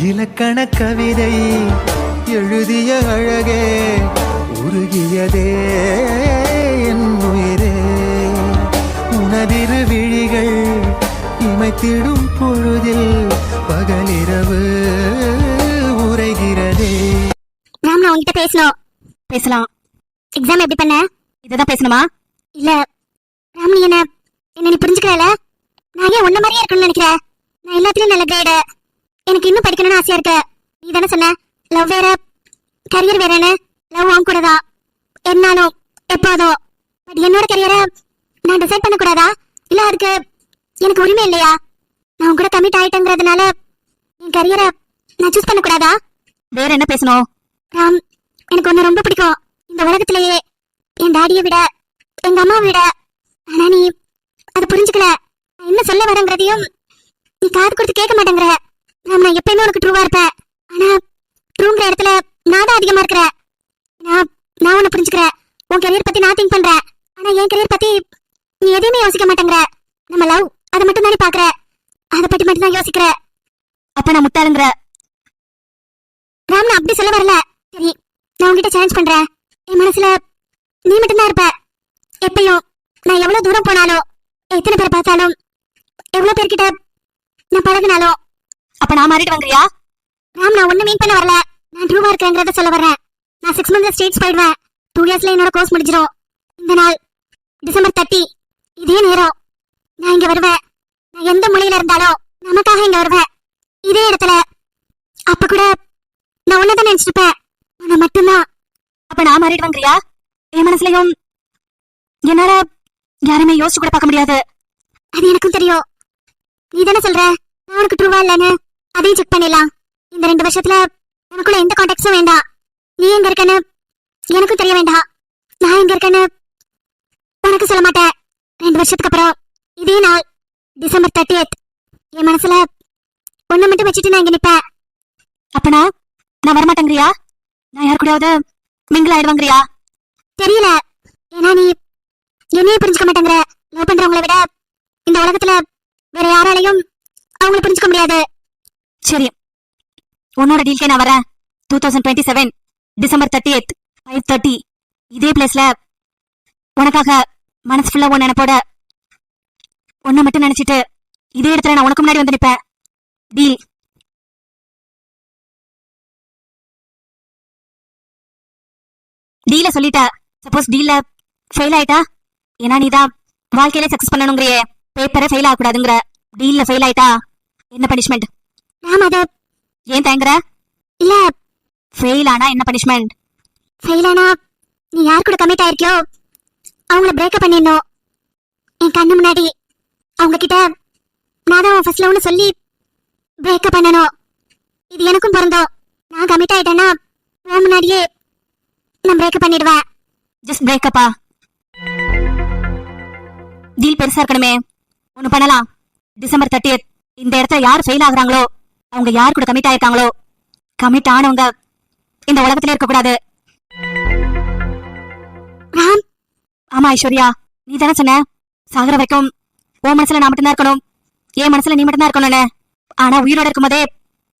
இலக்கண கவிதை எழுதிய அழகே உருகியதே என் உயிரே. உனதிரு விழிகள் இமைத்திடும் பொழுதில் பகலிரவு உரைகிறதே. ராம், நான் உங்ககிட்ட பேசலாம். எக்ஸாம் எப்படி பண்ண? இததான் பேசணுமா? இல்ல ராம், நீ என்ன நீ புரிஞ்சுக்கல. நான் ஏன் உன்ன மாதிரியே இருக்கணும்னு நினைக்கிறேன். நான் எல்லாத்துலயும் நல்ல கிரேடு. எனக்கு இன்னும் படிக்கணும்னு ஆசையா இருக்கு. நீ தானே சொன்ன லவ் வேற கரியர் வேறன்னு. லவ் ஆன் கூடதா என்னாலும் எப்போதோ. பட் என்னோட கரியரை நான் டிசைட் பண்ண கூடாதா? இல்ல அதுக்கு எனக்கு உரிமை இல்லையா? நான் உன் கூட கமிட் ஆயிட்டேங்கிறதுனால என் கரியரை நான் சூஸ் பண்ண கூடாதா? வேற என்ன பேசணும்? ராம், எனக்கு ஒன்னு ரொம்ப பிடிக்கும் இந்த உலகத்திலேயே, என் டாடியை விட எங்க அம்மா விட. ஆனா நீ அது புரிஞ்சுக்கல. நான் என்ன சொல்ல வரேங்கிறதையும் நீ காது கொடுத்து கேட்க மாட்டேங்கிற. நான் எப்பயுமே உனக்கு ட்ரூவா இருப்பேன். ஆனா ட்ரூங்கிற இடத்துல நான் தான் அதிகமா இருக்கிறேன். நான் உன்னை புரிஞ்சுக்கிறேன். உன் கரியர் பத்தி நான் திங்க் பண்றேன். ஆனா என் கரியர் பத்தி நீ எதையுமே யோசிக்க மாட்டேங்கிற. நம்ம லவ் அதை மட்டும் தானே பாக்குற. அதை பத்தி மட்டும் தான் யோசிக்கிற. அப்ப நான் முட்டாளுங்கிற. ராம், நான் அப்படி சொல்ல வரல. சரி, நான் உன்கிட்ட சேலஞ்ச் பண்றேன். என் மனசுல நீ மட்டும்தான் இருப்ப எப்பயும். நான் எவ்வளவு தூரம் போனாலும், எத்தனை பேர் பார்த்தாலும், எவ்வளவு பேர்கிட்ட நான் பழகினாலும். அப்ப நான் மாறிட்டு வந்துறியா? ராம், நான் ஒண்ணு மீன் பண்ண வரல. நான் ட்ரூவா இருக்கேங்கிறத சொல்ல வர்றேன். நான் 6 months ஸ்டேஜ் போயிடுவேன். 2 yearsல என்னோட கோர்ஸ் முடிஞ்சிடும். இந்த நாள் டிசம்பர் 30, இதே நேரம் நான் இங்க வருவேன். நான் எந்த மொழியில இருந்தாலும் நமக்காக இங்க வருவேன், இதே இடத்துல. அப்ப கூட நான் உன்னதான் நினைச்சிருப்பேன், உன்னை மட்டும்தான். அப்ப நான் மாறிட்டு வந்துறியா? என் மனசுலயும் என்னால யாருமே யோசிச்சு கூட பார்க்க முடியாது. அது எனக்கும் தெரியும். நீ தானே சொல்ற நான் உனக்கு ட்ரூவா இல்லன்னு. அதையும் செக் பண்ணிடலாம். இந்த 2 வருஷத்துல எனக்குள்ள எந்த கான்டாக்ட்ஸும் வேண்டாம். நீ எங்க இருக்கன்னு எனக்கும் தெரிய வேண்டாம். நான் எங்க இருக்கன்னு உனக்கு சொல்ல மாட்டேன். 2 வருஷத்துக்கு அப்புறம் இதே நாள் டிசம்பர் 30th என் மனசுல ஒண்ணு மட்டும் வச்சுட்டு நான் இங்க நிப்பேன். அப்பனா நான் வரமாட்டேங்கிறியா? நான் யார் கூடயாவது மிங்கிள் ஆயிடுவாங்கிறியா? தெரியல. ஏன்னா நீ என்னையே புரிஞ்சுக்க மாட்டேங்கிற. லவ் பண்றவங்களை விட இந்த உலகத்துல வேற யாராலையும் அவங்களை புரிஞ்சுக்க முடியாது. சரி, உன்னோட டீல்கே நான் வரேன். 2027 டிசம்பர் 30th 5:30 இதே பிளேஸ்ல உனக்காக மனசு ஃபுல்லா உன் நினைப்போட ஒன்ன மட்டும் நினைச்சிட்டு இதே இடத்துல நான் உனக்கு முன்னாடி வந்து நிப்பேன். டீல்? டீல சொல்லிட்ட. சப்போஸ் டீல்ல ஃபெயில் ஆயிட்டா? ஏன்னா நீதான் வாழ்க்கையில சக்சஸ் பண்ணணுங்கிறியே, பேப்பரை ஃபெயில் ஆகக்கூடாதுங்கிற. டீல்ல ஃபெயில் ஆயிட்டா என்ன பனிஷ்மெண்ட்? ஏன் தயங்குற? இல்ல, ஃபெயில் ஆனா என்ன பனிஷ்மெண்ட்? ஃபெயில் ஆனா நீ யார் கூட கமிட் ஆயிருக்கியோ அவங்கள பிரேக்கப் பண்ணிடணும். என் கண்ணு முன்னாடி அவங்க கிட்ட நான் தான் ஃபர்ஸ்ட் லவ்னு சொல்லி பிரேக்கப் பண்ணணும். இது எனக்கும் பொருந்தும். நான் கமிட் ஆயிட்டேன்னா உன் முன்னாடியே நான் பிரேக்கப் பண்ணிடுவேன். ஜஸ்ட் பிரேக்கப்பா? டீல் பெருசா இருக்கணுமே. ஒண்ணு பண்ணலாம். டிசம்பர் 30th இந்த இடத்துல யார் ஃபெயில் ஆகுறாங்களோ, அவங்க யார் கூட கமிட் ஆயிருக்காங்களோ, கமிட் ஆனவங்க இந்த உலகத்திலே இருக்க கூடாது. ராம்? ஆமா ஐஸ்வர்யா, நீ தானே சொன்ன சாகர வரைக்கும் உன் மனசுல நான் மட்டும்தான் இருக்கணும், என் மனசுல நீ மட்டும்தான் இருக்கணும்னு. ஆனா உயிரோட இருக்கும் போதே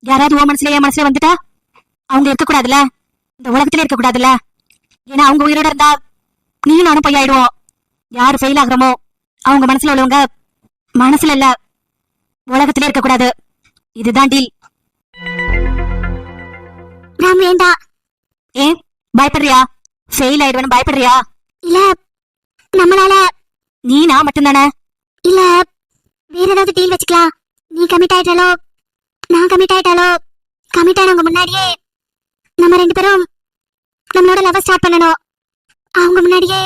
யாராவது உன் மனசுல என் மனசுல வந்துட்டா அவங்க இருக்க கூடாதுல்ல, இந்த உலகத்திலே இருக்க கூடாதுல்ல. ஏன்னா அவங்க உயிரோட இருந்தா நீயும் நானும் பொய்யாயிடுவோம். யாரு ஃபெயில் ஆகுறமோ அவங்க மனசுல உள்ளவங்க மனசுல இல்ல உலகத்திலே இருக்க கூடாது. இதுதான் டீல். ராம், வேண்டா. ஏன் பயப்படுறியா? ஃபெயில் ஆயிடுவேன்னு பயப்படுறியா? இல்ல, நம்மளால நீ நான் மட்டும்தானே. இல்ல, வேற ஏதாவது டீல் வச்சுக்கலாம். நீ கமிட் ஆயிட்டாலோ நான் கமிட் ஆயிட்டாலோ, கமிட் ஆனவங்க முன்னாடியே நம்ம 2 பேரும் நம்மளோட லவ் ஸ்டார்ட் பண்ணணும். அவங்க முன்னாடியே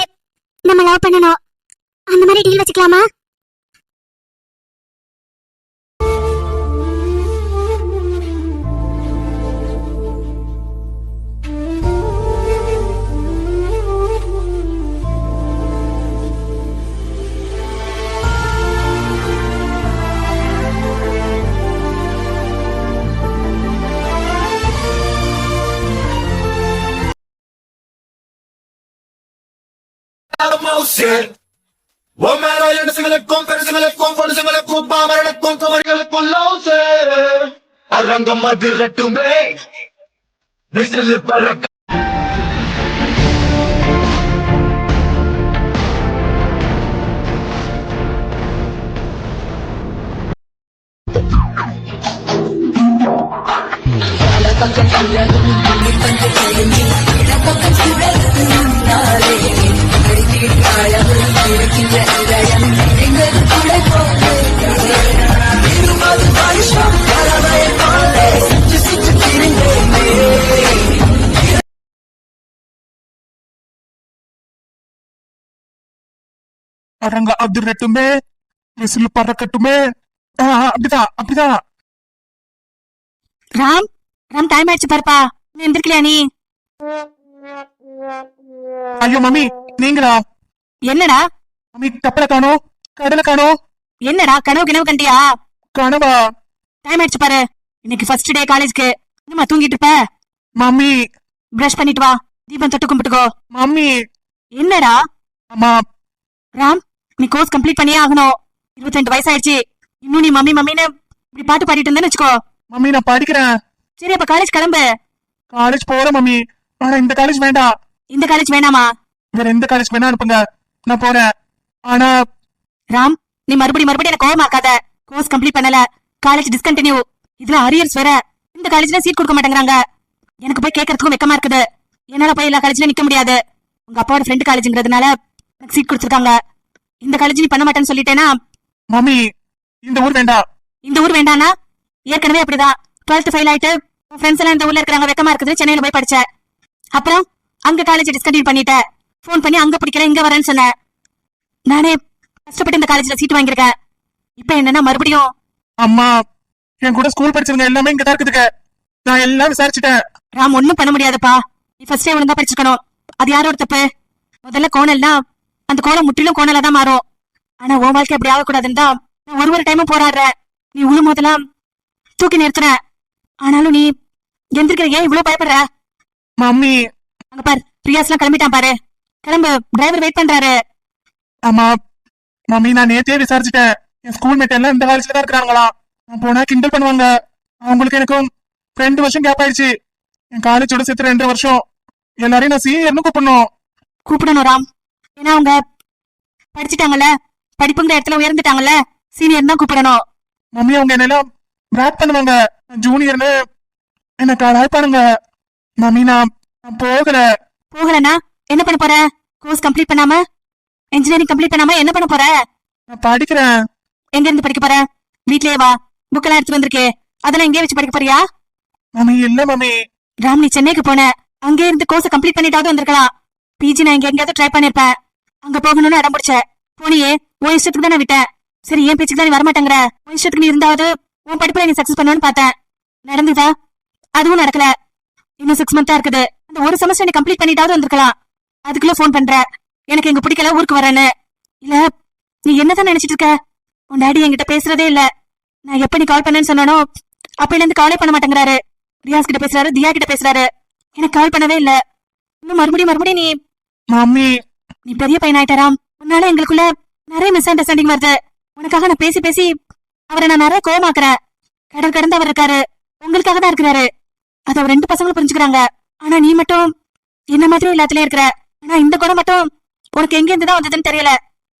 நம்ம லவ் பண்ணணும். அந்த மாதிரி டீல் வச்சுக்கலாமா? ஒம்மேலையும் பெருசுகளுக்கும் பொருசுகளுக்கும் பாமரனுக்கும் குமரிகளுக்கும் லவ்ஸே அரங்கம் அதிரட்டுமே விசில் பறக்க அரங்க அதிரட்டுமே விசில் பறக்கட்டுமே. அப்படிதான் அப்படிதான். ராம் ராம் டைம் ஆயிடுச்சு பாருப்பா, நீ எந்திரிக்கலையா நீ? ஐயோ மம்மி, நீங்களா? என்னடா மம்மி, கப்பலை காணோம், கடலை காணோம். என்னடா கனவு கனவு கண்டியா? கனவா? டைம் ஆயிடுச்சு பாரு, இன்னைக்கு ஃபர்ஸ்ட் டே காலேஜ்க்கு. என்னமா தூங்கிட்டு இருப்ப? மம்மி, பிரஷ் பண்ணிட்டு வா, தீபம் தொட்டு கும்பிட்டுக்கோ. மம்மி. என்னடா? அம்மா. ராம், நீ கோர்ஸ் கம்ப்ளீட் பண்ணியே ஆகணும். 22 வயசாயிடுச்சு, இன்னும் நீ மம்மி மம்மின்னு இப்படி பாட்டு பாடிட்டு இருந்தேன்னு வச்சுக்கோ. மம்மி, நான் படிக்கிறேன். சரி, அப்ப காலேஜ் கிளம்பு. காலேஜ் போறேன் மம்மி, ஆனா இந்த காலேஜ் வேண்டாம். இந்த காலேஜ் வேணாமா? வேற எந்த காலேஜ் வேணா அனுப்புங்க, நான் போறேன். ஆனா ராம், நீ மறுபடியும் எனக்கு கோவமாக்காத. கோர்ஸ் கம்ப்ளீட் பண்ணல, காலேஜ் டிஸ்கண்டினியூ. இதுல அரியர்ஸ் வேற. இந்த காலேஜ்ல சீட் கொடுக்க மாட்டேங்கிறாங்க. எனக்கு போய் கேட்கறதுக்கும் வெக்கமா இருக்குது. என்னால போய் எல்லா காலேஜ்ல நிக்க முடியாது. உங்க அப்பாவோட ஃப்ரெண்ட் காலேஜ்ங்கிறதுனால எனக்கு சீட் கொடுத்துருக்காங்க. இந்த காலேஜ் நீ பண்ண மாட்டேன்னு சொல்லிட்டேனா? மம்மி, இந்த ஊர் வேண்டாம். இந்த ஊர் வேண்டானா? ஏற்கனவே அப்படிதான். 12th ஃபெயில் ஆயிட்டு உன் ஃப்ரெண்ட்ஸ் எல்லாம் இந்த ஊர்ல இருக்கிறாங்க, வெக்கமா இருக்குது, சென்னையில போய் படிச்ச. அப்புறம் அங்க காலேஜ் டிஸ்கண்டினியூ பண்ணிட்ட. போன் பண்ணி அங்க பிடிக்கல இங்க வரேன்னு சொன்ன. நானே கஷ்டப்பட்டு இந்த காலேஜ்ல சீட் வாங்கியிருக்கேன். இப்ப என்னன்னா மறுபடியும்? அம்மா, என் கூட ஸ்கூல் படிச்சவங்க எல்லாமே இங்கதான் இருக்குதுங்க. நான் எல்லாம் விசாரிச்சுட்டேன். ராம், ஒண்ணும் பண்ண முடியாதுப்பா. நீ ஃபர்ஸ்டே ஒழுங்கா படிச்சிருக்கணும். அது யாரோட தப்பு? முதல்ல கோணல்னா அந்த கோணம் முற்றிலும் கோணலா தான் மாறும். ஆனா உன் வாழ்க்கை அப்படி ஆகக்கூடாதுன்னு தான் நான் ஒரு டைமும் போராடுறேன். நீ உழும் போதெல்லாம் தூக்கி நிறுத்துற. ஆனாலும் நீ எந்திரிக்கிற, ஏன் இவ்வளவு பயப்படுற? மம்மி. அங்க பாரு, ரியாஸ் எல்லாம் கிளம்பிட்டான் பாரு. கிளம்பு, டிரைவர் வெயிட் பண்றாரு. ஆமா மம்மி, நான் நேத்தே விசாரிச்சுட்டேன். என் ஸ்கூல் மேட் எல்லாம் இந்த காலேஜ்ல தான் இருக்கிறாங்களா. நான் போனா கிண்டல் பண்ணுவாங்க. அவங்களுக்கு எனக்கும் 2 வருஷம் கேப் ஆயிடுச்சு. என் காலேஜோட சேர்த்து 2 வருஷம். எல்லாரையும் நான் சீனியர்னு கூப்பிடணும் ராம். ஏன்னா அவங்க படிச்சுட்டாங்கல்ல, படிப்புங்கிற இடத்துல உயர்ந்துட்டாங்கல்ல, சீனியர் தான் கூப்பிடணும். மம்மி, அவங்க என்னெல்லாம் பிராக் பண்ணுவாங்க. ஜூனியர்னு என்ன கலாய்ப்பானுங்க. மம்மி, நான் போகலனா என்ன பண்ண போற? கோர்ஸ் கம்ப்ளீட் பண்ணாம, இன்ஜினியரிங் கம்ப்ளீட் பண்ணாம என்ன பண்ண போற? நான் படிக்கிறேன். எங்க இருந்து படிக்க போற? வீட்லயே வா, புக்கெல்லாம் எடுத்து வந்திருக்கே, அதெல்லாம் எங்கே வச்சு படிக்க போறியா? மம்மி, இல்ல மம்மி. ராம், நீ சென்னைக்கு போன, அங்கே இருந்து கோர்ஸ் கம்ப்ளீட் பண்ணிட்டாவது வந்திருக்கலாம். பிஜி நான் எங்கேயாவது ட்ரை பண்ணிருப்பேன். அங்க போகணும்னு அடம் பிடிச்ச. போனியே, உன் இஷ்டத்துக்கு தான் நான் விட்டேன். சரி, என் பேச்சுக்கு தான் நீ வரமாட்டேங்கிற. உன் இஷ்டத்துக்கு நீ இருந்தாவது உன் படிப்புல நீ சக்சஸ் பண்ணுவேன்னு பார்த்தேன். நடந்துதா? அதுவும் நடக்கல. இன்னும் 6 மந்த்தா இருக்குது. அந்த ஒரு செமஸ்டர் நீ கம்ப்ளீட் பண்ணிட்டாவது வந்திருக்கலாம். அதுக்குள்ள போன் பண்ற, எனக்கு எங்க பிடிக்கல, ஊருக்கு வரேன்னு. இல்ல, நீ என்னதான் நினைச்சிட்டு இருக்க? உன் டாடி என்கிட்ட பேசுறதே இல்ல. நான் எப்ப நீ கால் பண்ணேன்னு சொன்னானோ அப்பையில இருந்து காலே பண்ண மாட்டேங்கிறாரு. ரியாஸ் கிட்ட பேசுறாரு, தியா கிட்ட பேசுறாரு. எனக்கு கால் பண்ணவே இல்ல. இன்னும் மறுபடியும் நீ மம்மி, நீ பெரிய பையனாயிட்டாராம். உன்னால எங்களுக்குள்ள நிறைய மிஸ் அண்டர்ஸ்டாண்டிங் வருது. உனக்காக நான் பேசி அவரை நான் நிறைய கோவமாக்குறேன். கடல் கடந்து அவர் இருக்காரு, உங்களுக்காக தான் இருக்கிறாரு. அது அவர் 2 பசங்களும் புரிஞ்சுக்கிறாங்க. ஆனா நீ மட்டும் என்ன மாதிரி எல்லாத்துலயும் இருக்கிற. ஆனா இந்த குணம் மட்டும் உனக்கு எங்க இருந்துதான் வந்ததுன்னு தெரியல.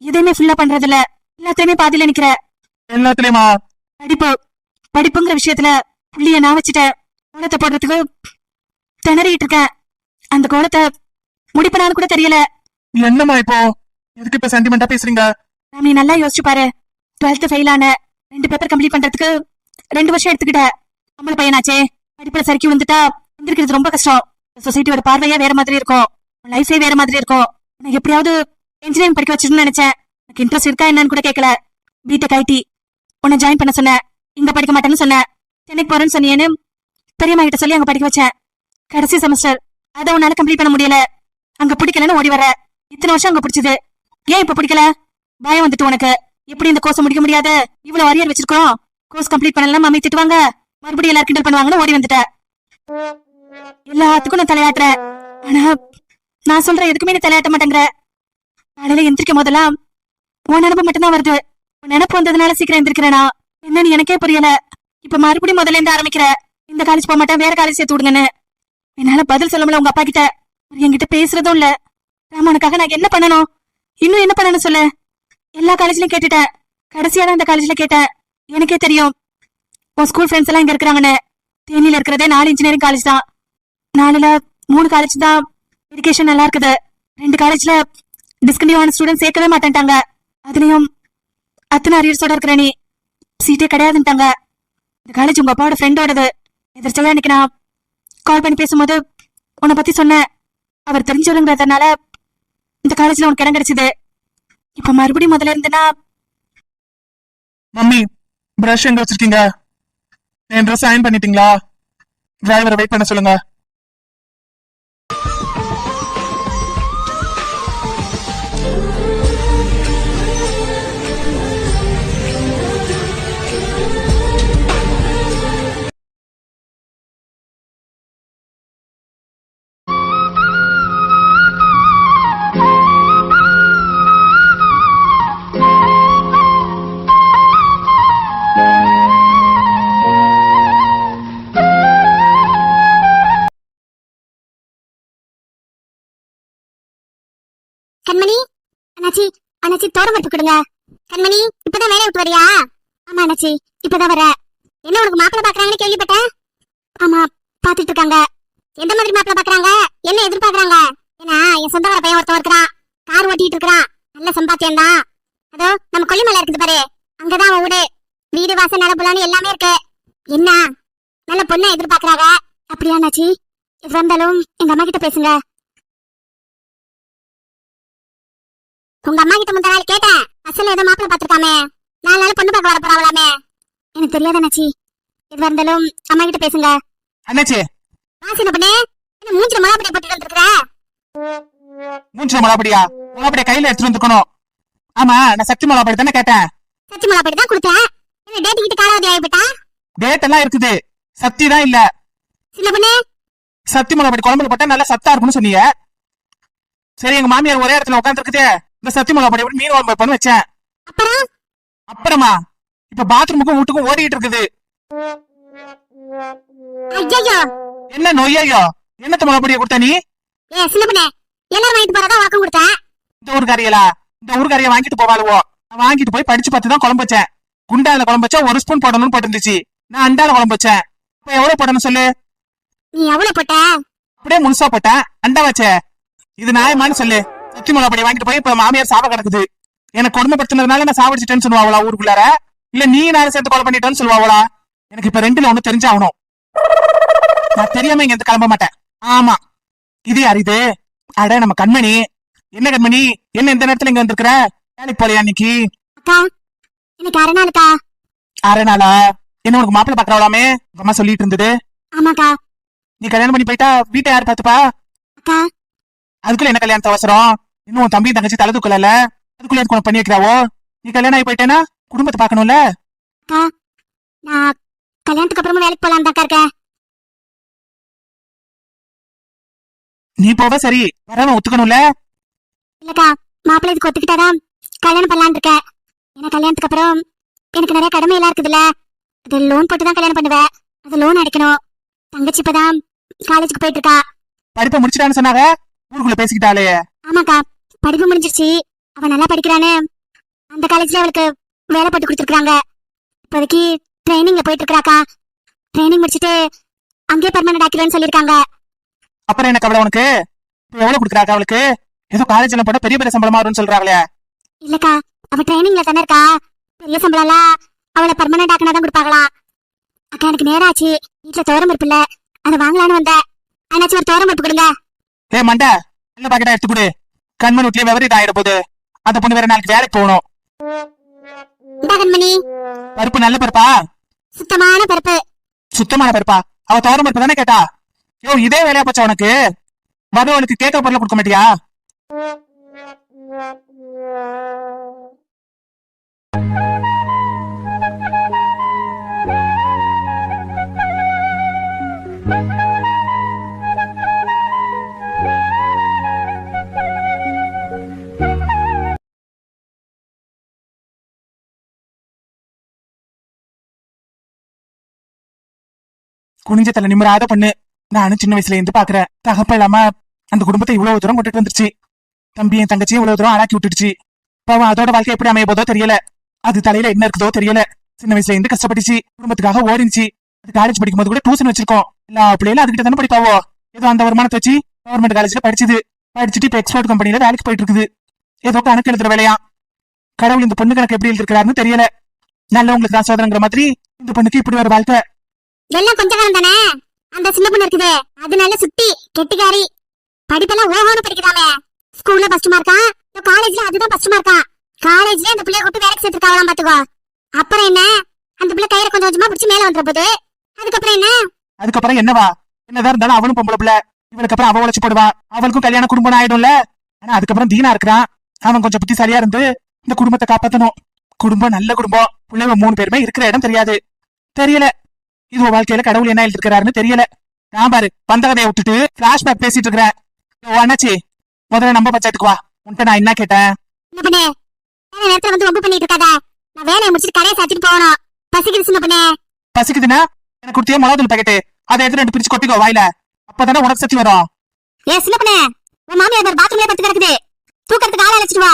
எதையுமே ஃபுல்லா பண்றது இல்ல, எல்லாத்தையுமே பாதியில நிக்கிற. எல்லாத்துலயுமா? படிப்புங்கிற விஷயத்துல புள்ளிய நான் வச்சுட்டேன். கோலத்தை போடுறதுக்கு திணறிட்டு இருக்கேன். அந்த கோலத்தை முடிப்பனான்னு கூட தெரியல. என்னம்மா இப்போ எதுக்கு இப்ப சென்டிமெண்டா பேசுறீங்க? நீ நல்லா யோசிச்சு பாரு. 12th ஃபெயில் ஆன, 2 பேப்பர் கம்ப்ளீட் பண்றதுக்கு 2 வருஷம் எடுத்துக்கிட்ட. அம்பளை பையனாச்சே, படிப்புல சரிக்கி வந்துட்டா எந்திரிக்கிறது ரொம்ப கஷ்டம். சொசைட்டியோட பார்வையே வேற மாதிரி இருக்கும், லைஃபே வேற மாதிரி இருக்கும். நான் எப்படியாவது இன்ஜினியரிங் படிக்க வச்சிருன்னு நினைச்சேன். எனக்கு இன்ட்ரெஸ்ட் இருக்கா என்னன்னு கூட கேட்கல. பிடெக் ஐடி உன்னை ஜாயின் பண்ண சொன்னேன். இங்க படிக்க மாட்டேன்னு சொன்னேன். சென்னைக்கு போறேன்னு சொன்னியேன்னு பெரியம்மா கிட்ட சொல்லி அங்க படிக்க வச்சேன். கடைசி செமஸ்டர் அதை உன்னால கம்ப்ளீட் பண்ண முடியல. அங்க பிடிக்கலன்னு ஓடி வர. இத்தனை வருஷம் அங்க பிடிச்சது, ஏன் இப்ப பிடிக்கல? பயம் வந்துட்டு உனக்கு. எப்படி இந்த கோர்ஸ் முடிக்க முடியாது? இவ்வளவு அரியர் வச்சிருக்கோம், கோர்ஸ் கம்ப்ளீட் பண்ணலாம் மம்மி திட்டுவாங்க, மறுபடியும் எல்லாரும் கிண்டல் பண்ணுவாங்கன்னு ஓடி வந்துட்ட. எல்லாத்துக்கும் நான் தலையாட்டுறேன். ஆனா நான் சொல்ற எதுக்குமே நீ தலையாட்ட மாட்டேங்கிற. காலையில எந்திரிக்கும் போதெல்லாம் உன் நினப்பு மட்டும்தான் வருது. உன் நினப்பு வந்ததுனால சீக்கிரம் எந்திரிக்கிறேனா என்னன்னு எனக்கே புரியல. இப்ப மறுபடியும் முதல்ல இருந்து ஆரம்பிக்கிற. இந்த காலேஜ் போக மாட்டேன், வேற காலேஜ் சேர்த்து விடுங்கன்னு. என்னால பதில் சொல்ல முடியல உங்க அப்பா கிட்ட. என்கிட்ட பேசுறதும் இல்ல. ராமனுக்காக நான் என்ன பண்ணணும்? இன்னும் என்ன பண்ணணும் சொல்லு. எல்லா காலேஜ்லயும் கேட்டுட்டேன். கடைசியா தான் இந்த காலேஜ்ல கேட்டேன். எனக்கே தெரியும் உன் ஸ்கூல் ஃப்ரெண்ட்ஸ் எல்லாம் இங்க இருக்கிறாங்கன்னு. தேனியில இருக்கிறதே 4 இன்ஜினியரிங் காலேஜ் தான். 4ல 3 காலேஜ் தான் எஜுகேஷன் நல்லா இருக்குது. 2 காலேஜ்ல டிஸ்கண்டியூ ஆன ஸ்டூடெண்ட் சேர்க்கவே மாட்டேன்ட்டாங்க. அதுலயும் அத்தனை அரியர்ஸோட இருக்கிற நீ சீட்டே கிடையாதுன்ட்டாங்க. இந்த காலேஜ் உங்க அப்பாவோட ஃப்ரெண்டோடது. எதிர்த்தவே அன்னைக்கு நான் கால் பண்ணி பேசும்போது உன்னை பத்தி சொன்னேன். அவர் தெரிஞ்சவங்கிறதுனால இந்த காலேஜ்ல உனக்கு இடம் கிடைச்சது. இப்ப மறுபடியும் முதல்ல இருந்துன்னா மம்மி பிரஷ் எங்க வச்சிருக்கீங்க? என் ட்ரெஸ் அயன் பண்ணிட்டீங்களா? டிரைவரை வெயிட் பண்ண சொல்லுங்க. கண்மணி, அண்ணாச்சி அண்ணாச்சி தோரம் பருப்பு கொடுங்க. கண்மணி, இப்பதான் வேலையை விட்டு வரியா? ஆமா அண்ணாச்சி, இப்பதான் வர. என்ன உனக்கு மாப்பிள்ள பாக்குறாங்கன்னு கேள்விப்பட்டேன். ஆமா, பாத்துட்டு இருக்காங்க. எந்த மாதிரி மாப்பிள்ள பாக்குறாங்க? என்ன எதிர்பார்க்கறாங்க? ஏன்னா என் சொந்தக்கார பையன் ஒருத்தன் இருக்கிறான். கார் ஓட்டிட்டு இருக்கிறான். நல்ல சம்பாத்தியம் தான். அதோ நம்ம கொல்லிமலை இருக்குது பாரு, அங்கதான் அவன் வீடு. வீடு வாசல் நிலப்புலான்னு எல்லாமே இருக்கு. என்ன நல்ல பொண்ணை எதிர்பார்க்கறாங்க. அப்படியா அண்ணாச்சி? எது வந்தாலும் எங்க அம்மா கிட்ட பேசுங்க. உங்க அம்மா கிட்ட முந்தா நாள் கேட்டேன். அசல் ஏதோ மாப்பிள்ள பாத்துருக்காமே, 4 நாள் பொண்ணு பார்க்க வர போறாங்களாமே. எனக்கு தெரியாத அண்ணாச்சி. எது இருந்தாலும் அம்மா கிட்ட பேசுங்க. அண்ணாச்சி, வாசின பண்ணே, என்ன மூஞ்சில மலாப்படியை போட்டுட்டு வந்துருக்குற? மூஞ்சில மலாப்படியா? மலாப்படியை கையில எடுத்துட்டு வந்துக்கணும். ஆமா, நான் சக்தி மலாப்படி தானே கேட்டேன். சச்சி மலாப்படி தான் கொடுத்தேன். என்ன டேட் கிட்ட காலாவதி ஆகிவிட்டா? டேட் எல்லாம் இருக்குது, சக்தி தான் இல்ல. சின்ன பொண்ணு, சக்தி மலாப்படி குழம்புல போட்டா நல்லா சத்தா இருக்கும்னு சொன்னீங்க. சரி, எங்க மாமியார் ஒரே இடத்துல உட்கார்ந்து இருக்குது. இந்த சக்தி மலாப்படி மீன் குழம்பு வைப்பேன்னு வச்சேன். அப்புறமா இப்ப பாத்ரூமுக்கும் வீட்டுக்கும் ஓடிட்டு இருக்குது. ஐயோ என்ன நோயோ? என்னத்த மலாப்படியை கொடுத்த நீ? ஏ சின்ன பொண்ணு, எல்லாரும் வாங்கிட்டு போறதா வாக்கம் கொடுத்தேன். இந்த ஊருக்காரியலா? இந்த ஊருக்காரிய வாங்கிட்டு போவாளுவோ? நான் வாங்கிட்டு போய் படிச்சு பார்த்து தான் குழம்பு வச்சேன். குண்டால குழம்பு வச்சா 1 ஸ்பூன் போடணும்னு போட்டுருந்துச்சு. நான் அண்டால குழம்பு வச்சேன். இப்ப எவ்வளவு போடணும் சொல்லு? நீ எவ்வளவு போட்ட? அப்படியே முழுசா போட்டேன். அண்டா வச்ச. இது நியாயமானு சொல்லு. சக்தி மலாப்படி வாங்கிட்டு போய் இப்ப மாமியார் சாப கிடக்குது. எனக்கு கொடுமைப்படுத்தினதுனால நான் சாவடிச்சிட்டேன்னு சொல்லுவாங்களா ஊருக்குள்ளார? இல்ல நீ நானும் சேர்த்து கொலை பண்ணிட்டேன்னு சொல்லுவாங்களா? எனக்கு இப்ப 2ல 1 தெரிஞ்சாகணும். நான் தெரியாம இங்க கிளம்ப மாட்டேன். ஆமா, இது யார் இது? அட நம்ம கண்மணி. என்ன கண்மணி, என்ன இந்த நேரத்துல இங்க வந்திருக்கிற? வேலைக்கு போலையா இன்னைக்கு? அக்கா, இன்னைக்கு 6 நாளுக்கா. 6 நாளா? என்ன உனக்கு மாப்பிள்ள பாக்குறவளாமே உங்க அம்மா சொல்லிட்டு இருந்தது? ஆமாக்கா. நீ கல்யாணம் பண்ணி போயிட்டா வீட்டை யார் பாத்துப்பா? அக்கா, அதுக்குள்ள என்ன கல்யாணத்தை அவசரம்? இன்னும் உன் தம்பி தங்கச்சி தலை தூக்கல, அதுக்குள்ள எனக்கு உனக்கு பண்ணி வைக்கிறாவோ? நீ கல்யாணம் ஆகி போயிட்டேன்னா குடும்பத்தை பாக்கணும்ல. அக்கா, நான் கல்யாணத்துக்கு அப்புறமா வேலைக்கு போலாம் தான் இருக்கேன். நீ போவ சரி, வரவன் ஒத்துக்கணும்ல. இல்லக்கா, மாப்பிள்ளை இதுக்கு ஒத்துக்கிட்டாதான் கல்யாணம் பண்ணலான்னு இருக்கேன். ஏன்னா கல்யாணத்துக்கு அப்புறம் எனக்கு நிறைய கடமை எல்லாம் இருக்குதுல்ல. அது லோன் போட்டு தான் கல்யாணம் பண்ணுவேன். அது லோன் அடைக்கணும். தங்கச்சி இப்பதான் காலேஜுக்கு போயிட்டு இருக்கா. படிப்பை முடிச்சிட்டான்னு சொன்னாங்க, ஊருக்குள்ள பேசிக்கிட்டாலே. ஆமாக்கா, படிப்பு முடிஞ்சிருச்சு. அவ நல்லா படிக்கிறானு அந்த காலேஜ்ல அவளுக்கு வேலை போட்டு கொடுத்துருக்காங்க. இப்போதைக்கு ட்ரைனிங்ல போயிட்டு இருக்காக்கா. ட்ரைனிங் முடிச்சிட்டு அங்கேயே பர்மனன்ட் ஆக்கிடுவேன்னு சொல்லியிருக்காங்க. அப்புறம் என்ன கவலை உனக்கு? எவ்வளவு கொடுக்குறாங்க அவளுக்கு? ஏதோ காலேஜ்ல போட பெரிய பெரிய சம்பளமா வரும்னு சொல்றாங்களே. இல்லக்கா, அவ ட்ரைனிங்ல தானே இருக்கா. பெரிய சம்பளம் எல்லாம் அவளை பர்மனன்ட் ஆக்கினாதான் கொடுப்பாங்களா. அக்கா, எனக்கு நேரம் ஆச்சு. வீட்டுல தோரம் பருப்பு இல்ல, அதை வாங்கலான்னு வந்தேன். அண்ணாச்சி ஒரு தோரம் பருப்பு கொடுங்க. ஏ மண்டை, நல்ல பாக்கெட்டா எடுத்து கொடு. கண்மணி வீட்லயே விவரீட் ஆயிட போகுது. அந்த பொண்ணு வேற நாளைக்கு வேலைக்கு போகணும். இந்தா கண்மணி. பருப்பு நல்ல பருப்பா? சுத்தமான பருப்பு. சுத்தமான பருப்பா? அவ தோரம் பருப்பு தானே கேட்டா. யோ, இதே வேலையா போச்சா உனக்கு? வரவளுக்கு கேட்க பொருளை கொடுக்க மாட்டியா? குனிஞ்ச தலை நிமிராத பொண்ணு. நானும் சின்ன வயசுல இருந்து பாக்குறேன். தகப்ப இல்லாம அந்த குடும்பத்தை இவ்வளவு தூரம் கொண்டுட்டு வந்துருச்சு. தம்பி என் தங்கச்சியும் இவ்வளவு தூரம் ஆளாக்கி விட்டுடுச்சு. பாவம் அதோட வாழ்க்கை எப்படி அமைய போதோ தெரியல. அது தலையில என்ன இருக்குதோ தெரியல. சின்ன வயசுல இருந்து கஷ்டப்பட்டுச்சு, குடும்பத்துக்காக ஓடிச்சு. அது காலேஜ் படிக்கும் போது கூட டியூஷன் வச்சிருக்கோம். எல்லா பிள்ளைகளும் அதுகிட்ட தானே படிப்பாவோ. ஏதோ அந்த வருமானத்தை வச்சு கவர்மெண்ட் காலேஜ்ல படிச்சுட்டு இப்ப எக்ஸ்போர்ட் கம்பெனில வேலைக்கு போயிட்டு இருக்குது. ஏதோ கணக்கு எழுதுற வேலையா. கடவுள் இந்த பொண்ணு கணக்கு எப்படி எழுதிருக்கிறாருன்னு தெரியல. நல்லவங்களுக்கு தான் சோதனைங்கிற மாதிரி இந்த பொண்ணுக்கு இப்படி ஒரு வாழ்க்கை. எல்லாம் கொஞ்ச காலம் தானே. அந்த சின்ன பொண்ணு இருக்குது, அது நல்ல சுட்டி கெட்டிக்காரி. படிப்பெல்லாம் ஓஹோன்னு படிக்கிறாமே. ஸ்கூல்ல ஃபர்ஸ்ட் மார்க்கா, காலேஜ்ல அதுதான் ஃபர்ஸ்ட் மார்க்கா. காலேஜ்ல அந்த பிள்ளைய கூட்டி வேலைக்கு சேர்த்துருக்காங்களாம் பாத்துக்கோ. அப்புறம் என்ன, அந்த பிள்ளை கையில கொஞ்சம் கொஞ்சமா பிடிச்சி மேல வந்துற போது. அதுக்கப்புறம் என்னவா, என்னதான் இருந்தாலும் அவளும் பொம்பளை பிள்ளை. இவளுக்கு அப்புறம் அவ உழைச்சு போடுவா. அவளுக்கும் கல்யாண குடும்பம் ஆயிடும்ல. ஆனா அதுக்கப்புறம் தீனா இருக்கிறான். அவன் கொஞ்சம் புத்திசாலியா இருந்து இந்த குடும்பத்தை காப்பாத்தணும். குடும்பம் நல்ல குடும்பம். பிள்ளைங்க 3 பேருமே இருக்கிற இடம் தெரியல. இது வாழ்க்கையில கடவுள் என்ன எழுதிருக்கிறாருன்னு தெரியல. நான் பாரு வந்த கதையை விட்டுட்டு பிளாஷ்பேக் பேசிட்டு இருக்கிறேன். அண்ணாச்சி, முதல்ல நம்ம பஞ்சாயத்துக்கு வா. உன்ட்ட நான் என்ன கேட்டேன்? நேரத்துல வந்து ஒப்பு பண்ணிட்டு இருக்காத. நான் வேலையை முடிச்சிட்டு கடையை சாத்திட்டு போகணும். பசிக்குது சின்ன பொண்ணே. பசிக்குதுன்னா எனக்கு கொடுத்தியா மிளகாத்தூள் பாக்கெட்டு? அதை எடுத்து 2 பிரிச்சு கொட்டிக்கோ வாயில. அப்பதானே உனக்கு சக்தி வரும். ஏ சின்ன பொண்ணே, உன் மாமியார் பாத்ரூம்ல படுத்து கிடக்குது. தூக்கறதுக்கு ஆளை அழைச்சிட்டு வா.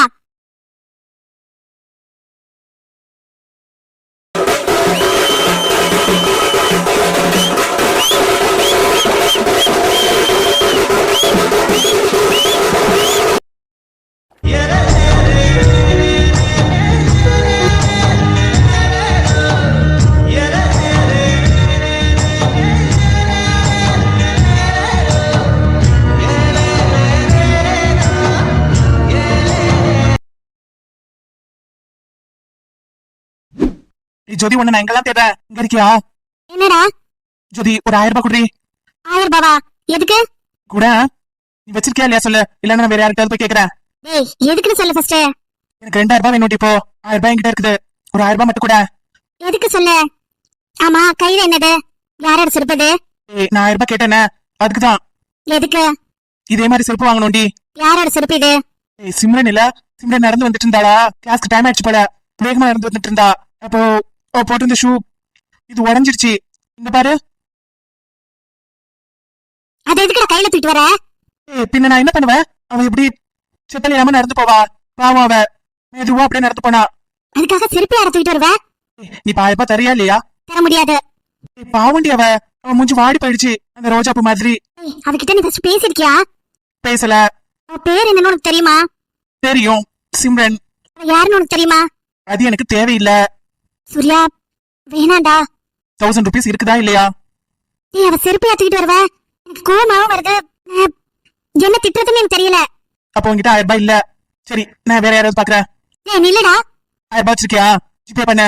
ஜோதி, ஒண்ணு நான் எங்கெல்லாம் தேடுறேன். இங்க இருக்கியா? என்னடா ஜோதி, ஒரு 1000 ரூபாய் குடுறி. 1000 ரூபாவா? எதுக்கு? கூட நீ வச்சிருக்கியா இல்லையா சொல்லு, இல்லன்னா நான் வேற யார்கிட்ட போய் கேக்குறேன். டேய், எதுக்குன்னு சொல்லு ஃபர்ஸ்ட். எனக்கு 2000 ரூபாய் வேணும். இப்போ 1000 ரூபாய் என்கிட்ட இருக்குது. ஒரு 1000 ரூபாய் மட்டும் கூட. எதுக்கு சொல்லு? ஆமா, கையில என்னது? யாரோட செருப்பு? நான் 1000 ரூபாய் கேட்டேனே, அதுக்குதான். எதுக்கு? இதே மாதிரி செருப்பு வாங்கணும்டி. யாரோட செருப்பு இது? சிம்ரன் இல்ல, சிம்ரன் நடந்து வந்துட்டு இருந்தாளா, கிளாஸ்க்கு டைம் ஆயிடுச்சு போல. வேகமா நடந்து வந்துட்டு இருந்தா. அப்போ போட்டு இந்த ஷூ இது உடஞ்சிருச்சு. இந்த பாரு. அது எதுக்கு கையில தூக்கிட்டு வர? பின்ன நான் என்ன பண்ணுவேன்? அவ எப்படி செத்தல இல்லாம நடந்து போவா? பாவம், அவ மெதுவா அப்படியே நடந்து போனா. அதுக்காக செருப்பு யார தூக்கிட்டு வருவ? நீ 1000 ரூபாய் தரியா இல்லையா? தர முடியாது. பாவண்டி, அவ மூஞ்சி வாடி போயிடுச்சு, அந்த ரோஜா பூ மாதிரி. அவகிட்ட நீ ஃபர்ஸ்ட் பேசிருக்கியா? பேசல. அவ பேர் என்னன்னு உனக்கு தெரியுமா? தெரியும், சிம்ரன். யாருன்னு உனக்கு தெரியுமா? அது எனக்கு தேவையில்லை. சூர்யா, வேணாண்டா. 1000 ரூபீஸ் இருக்குதா இல்லையா? நீ அவ செருப்பையா தூக்கிட்டு வருவ? எனக்கு கோவமாவும் வருது. என்ன திட்டுறதுன்னு எனக்கு தெரியல. அப்போ உங்ககிட்ட 1000 ரூபாய் இல்ல. சரி, நான் வேற யாராவது பாக்குறேன். இல்லடா. 1000 ரூபாய் வச்சிருக்கியா? ஜிபே பண்ண.